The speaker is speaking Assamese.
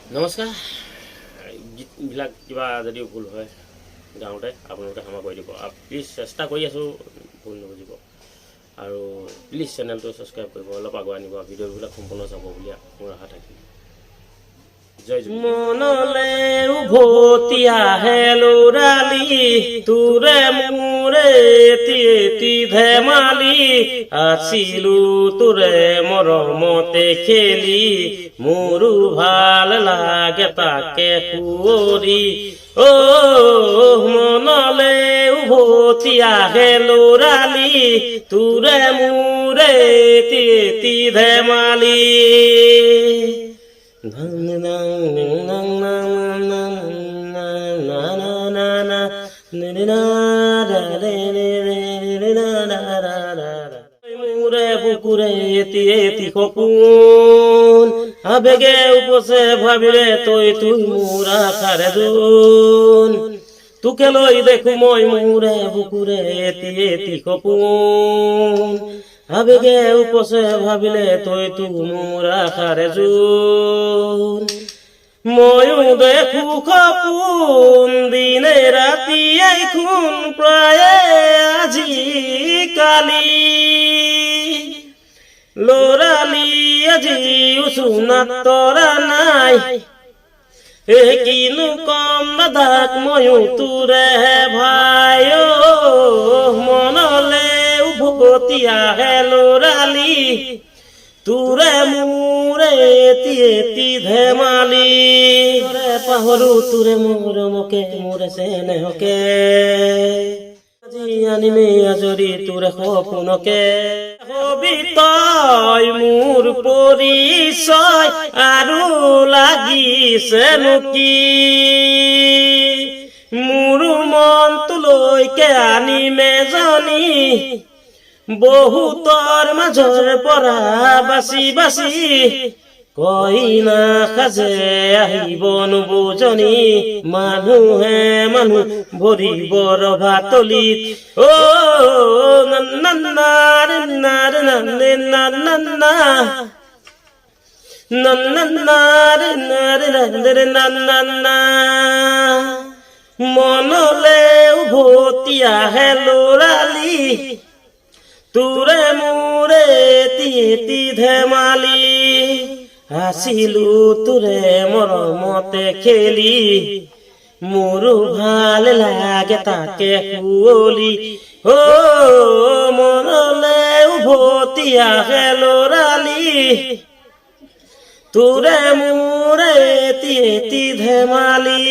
নমস্কাৰ গীতবিলাক কিবা যদি ভুল হয় গাঁৱতে আপোনালোকে ক্ষমা কৰি দিব প্লিজ চেষ্টা কৰি আছোঁ ভুল নুবুজিব আৰু প্লিজ চেনেলটো ছাবস্ক্ৰাইব কৰিব অলপ আগুৱাই নিব ভিডিঅ'বিলাক সম্পূৰ্ণ চাব বুলি মোৰ আশা থাকিল জয় জয় মনলে উভতি আহে ল'ৰালি তোৰে মোৰে এটি ধেমালি আছিলো তোৰে মৰমতে খেলি মোৰো ভাল লাগে তাকে সুঁৱৰি অ মনলে উভতি আহে ল'ৰালি তোৰে মোৰে এটি ধেমালি মোৰে বুকুৰে এটি সপোন আবেগে উপচে ভাবিলে তুই মোৰ আশাৰে জোন তোকে লৈ দেখো মই মোৰে বুকুৰে এটি সপোন আবেগে উপচে ভাবিলে তুই মোৰ আশাৰে জোন ময়ো দেখো সপোন দিনে ৰাতিয়ে খুন প্ৰায় আজিকালি ল'ৰালি আজিও চুনাত তৰা নাই কিনো কম দাদাক ময়ো তোৰে ভাই মনলে উভতি আহে ল'ৰালি তোৰে মোৰে এটি ধেমালি পাহৰো তোৰে মৰমকে মোৰে চেনেহকে আজি আনিমে আজৰি তোৰে সপোনকে হবি তই মোৰ পৰিচয় আৰু লাগিছেনো কি মোৰ মনটোলৈকে আনিমে জানি বহুতৰ মাজৰ পৰা বাচি বাচি কইনা সাজে আহিব নুবুজনি মানুহে মানুহ ভৰিব ৰভাতলিত অ নন্নাৰ নাৰ নানে নান্না নন্নাৰ নাৰ নাৰে নান্না মনলে উভতি আহে ল'ৰালি তোৰে মোৰে এটি ধেমালি আছিলো তোৰে মৰমতে খেলি মোৰো ভাল লাগে তাকে সুঁৱলি অ মনলে উভতি আহে ল'ৰালি তোৰে মোৰে এটি ধেমালি